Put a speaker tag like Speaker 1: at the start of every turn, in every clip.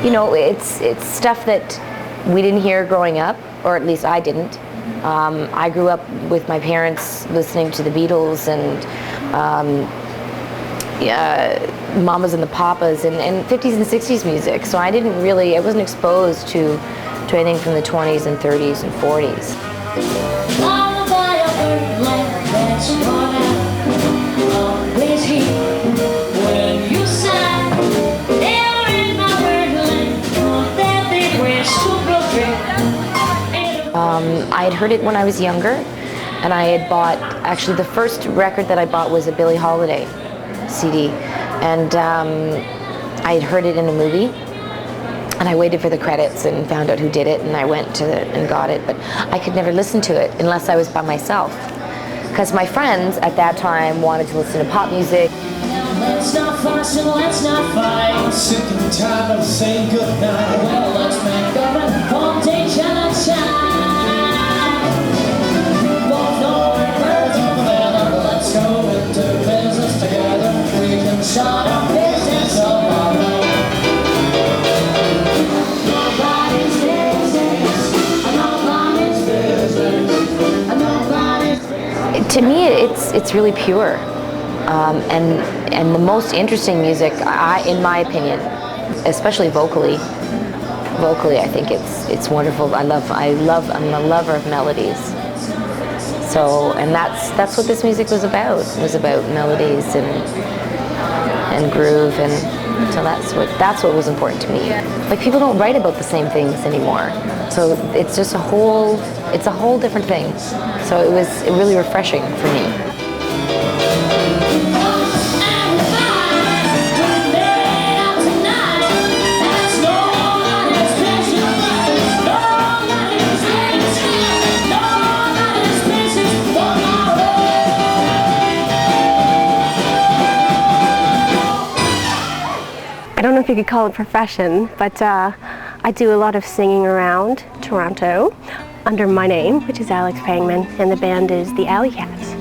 Speaker 1: you know, it's stuff that we didn't hear growing up, or at least I didn't. I grew up with my parents listening to the Beatles and Mamas and the Papas and 50s and 60s music. So I wasn't exposed to anything from the 20s and 30s and 40s. I had heard it when I was younger, and I had bought, actually the first record that I bought was a Billie Holiday CD, and I had heard it in a movie, and I waited for the credits and found out who did it, and I went and got it, but I could never listen to it unless I was by myself, because my friends at that time wanted to listen to pop music.
Speaker 2: Let's not fuss and let's not fight. I'm sick and tired of saying goodnight. Well, let's make up and one day shine. Both know we're birds of a feather. Let's go into business together. We can start a business of our own. Nobody's business. Nobody's business. Nobody's.
Speaker 1: To me, it's really pure. And the most interesting music, in my opinion, especially vocally, I think it's wonderful. I'm a lover of melodies. So, and that's what this music was about. It was about melodies and groove, and so that's what was important to me. Like, people don't write about the same things anymore. So it's just a whole different thing. So it was really refreshing for me.
Speaker 3: I don't know if you could call it profession, but I do a lot of singing around Toronto under my name, which is Alex Pangman, and the band is the Alley Cats.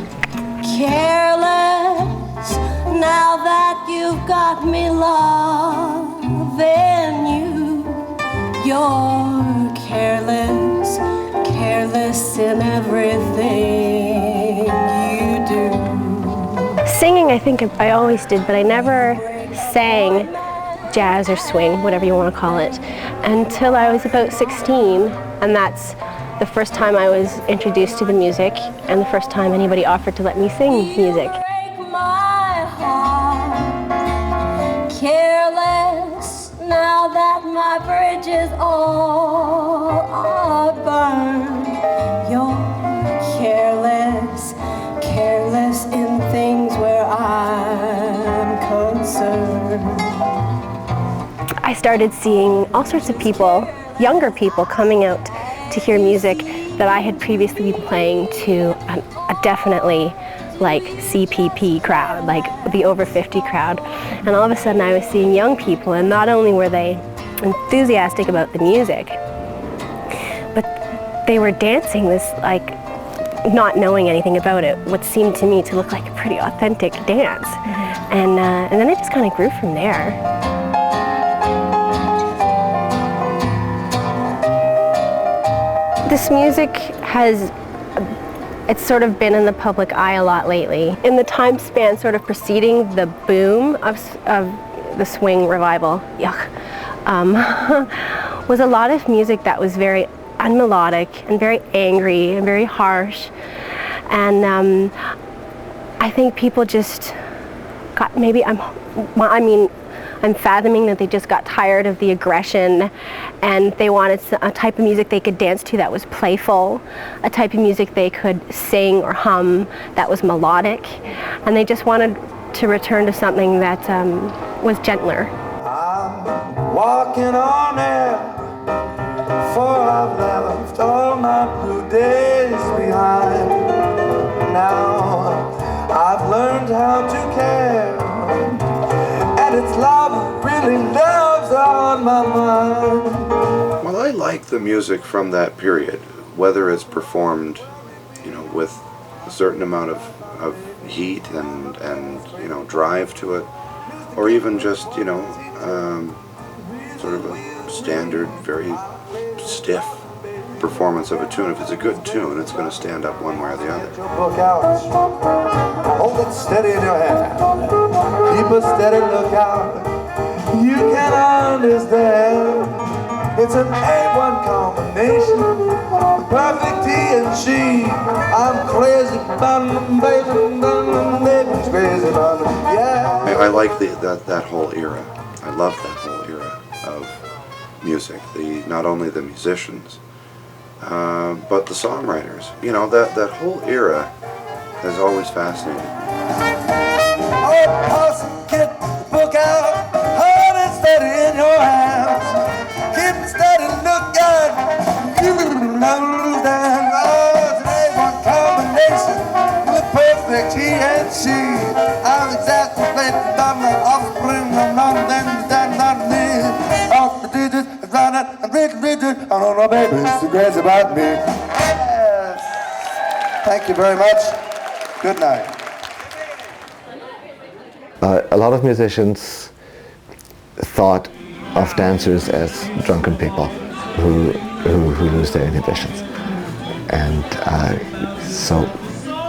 Speaker 4: Careless, now that you've got me loving you, you're careless, careless in everything you do.
Speaker 3: Singing, I think I always did, but I never sang jazz or swing, whatever you want to call it, until I was about 16, and that's the first time I was introduced to the music and the first time anybody offered to let me sing music.
Speaker 4: Break my heart, careless, now that my bridges all are burned. You're careless, careless in things where I'm concerned.
Speaker 3: I started seeing all sorts of people, younger people, coming out to hear music that I had previously been playing to a definitely like CPP crowd, like the over 50 crowd. And all of a sudden I was seeing young people, and not only were they enthusiastic about the music, but they were dancing this, like, not knowing anything about it, what seemed to me to look like a pretty authentic dance. And then it just kind of grew from there. This music it's sort of been in the public eye a lot lately. In the time span sort of preceding the boom of the swing revival, was a lot of music that was very unmelodic and very angry and very harsh. And I think people just got, I'm fathoming that they just got tired of the aggression, and they wanted a type of music they could dance to that was playful, a type of music they could sing or hum that was melodic, and they just wanted to return to something that was gentler.
Speaker 5: I'm walking on air, for I've left all my blue days behind. Now I've learned how to care, and it's love, really love's on my mind.
Speaker 6: Well, I like the music from that period, whether it's performed, with a certain amount of heat and drive to it, or even just, sort of a standard, very stiff performance of a tune. If it's a good tune, it's going to stand up one way or the other.
Speaker 5: Book out. Hold it steady in your hand. Keep a steady lookout. You can understand. It's an A1 combination. Perfect he and she. I'm crazy about them, baby. Baby's crazy about them. Yeah.
Speaker 6: I like that whole era. I love that whole era of music. Not only the musicians, but the songwriters. You know, that whole era has always fascinated me.
Speaker 5: Oh, Parson, get the book out. Hold it steady in your hand. Keep it steady, look out. You can understand. Oh, it's an A1 combination. The perfect he and she. I'm exactly playing down the offspring. I'm not then not me. Off the digits, it's round and read. I don't know, baby, it's the grace about me. Yes. Thank you very much. Good night.
Speaker 7: A lot of musicians thought of dancers as drunken people who lose their inhibitions, and so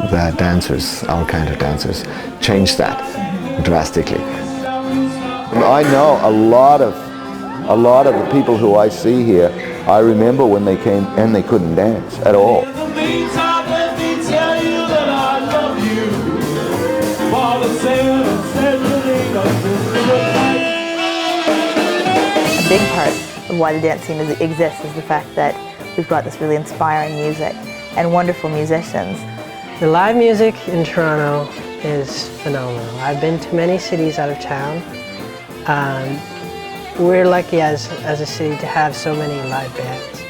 Speaker 7: the dancers, our kind of dancers, changed that drastically.
Speaker 8: I know a lot of the people who I see here. I remember when they came and they couldn't dance at all.
Speaker 9: A big part of why the dance scene exists is the fact that we've got this really inspiring music and wonderful musicians.
Speaker 10: The live music in Toronto is phenomenal. I've been to many cities out of town. We're lucky as a city to have so many live bands.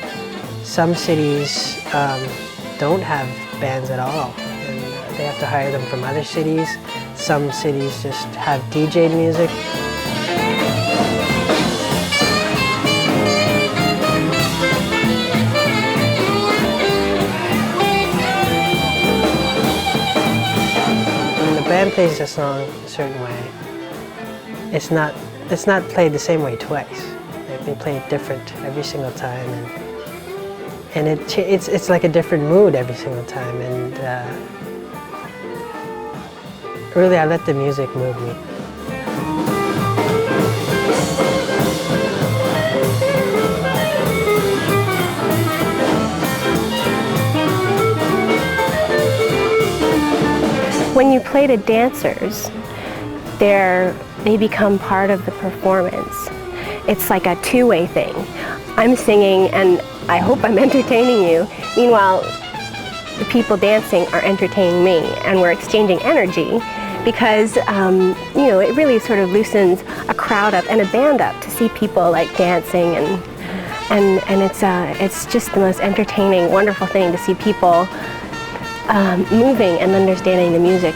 Speaker 10: Some cities don't have bands at all, and they have to hire them from other cities. Some cities just have DJ music. When the band plays a song a certain way, it's not played the same way twice. They play it different every single time, and it's like a different mood every single time. And really, I let the music move me.
Speaker 3: When you play to dancers, they become part of the performance. It's like a two-way thing. I'm singing and I hope I'm entertaining you. Meanwhile, the people dancing are entertaining me, and we're exchanging energy because you know, it really sort of loosens a crowd up and a band up to see people like dancing, and it's just the most entertaining, wonderful thing to see people moving and understanding the music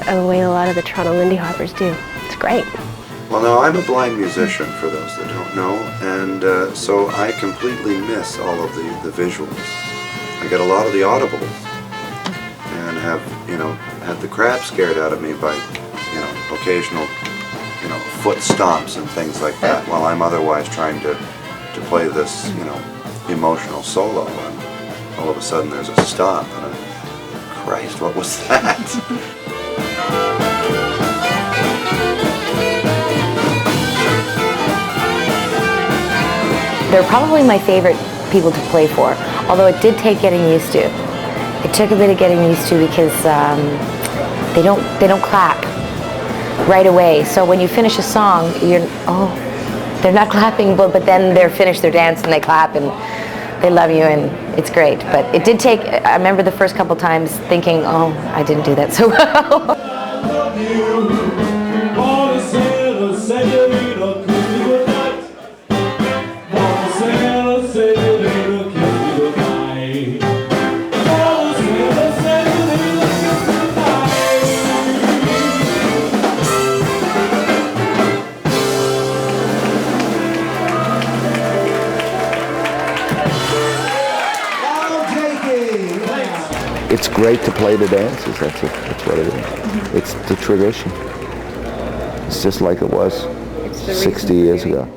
Speaker 3: the way a lot of the Toronto Lindy Hoppers do. It's great.
Speaker 6: Well, now, I'm a blind musician, for those that don't know, and so I completely miss all of the visuals. I get a lot of the audibles, and have, you know, had the crap scared out of me by, you know, occasional, you know, foot stomps and things like that, while I'm otherwise trying to play this, you know, emotional solo, and all of a sudden there's a stop, and Christ, what was that?
Speaker 1: They're probably my favorite people to play for, although it did take getting used to. It took a bit of getting used to because they don't clap right away. So when you finish a song, they're not clapping, but then they're finished their dance and they clap and they love you, and it's great. But it did take, I remember the first couple times thinking, oh, I didn't do that so well.
Speaker 8: It's great to play the dances. That's what it is. It's the tradition. It's just like it was 60 years ago.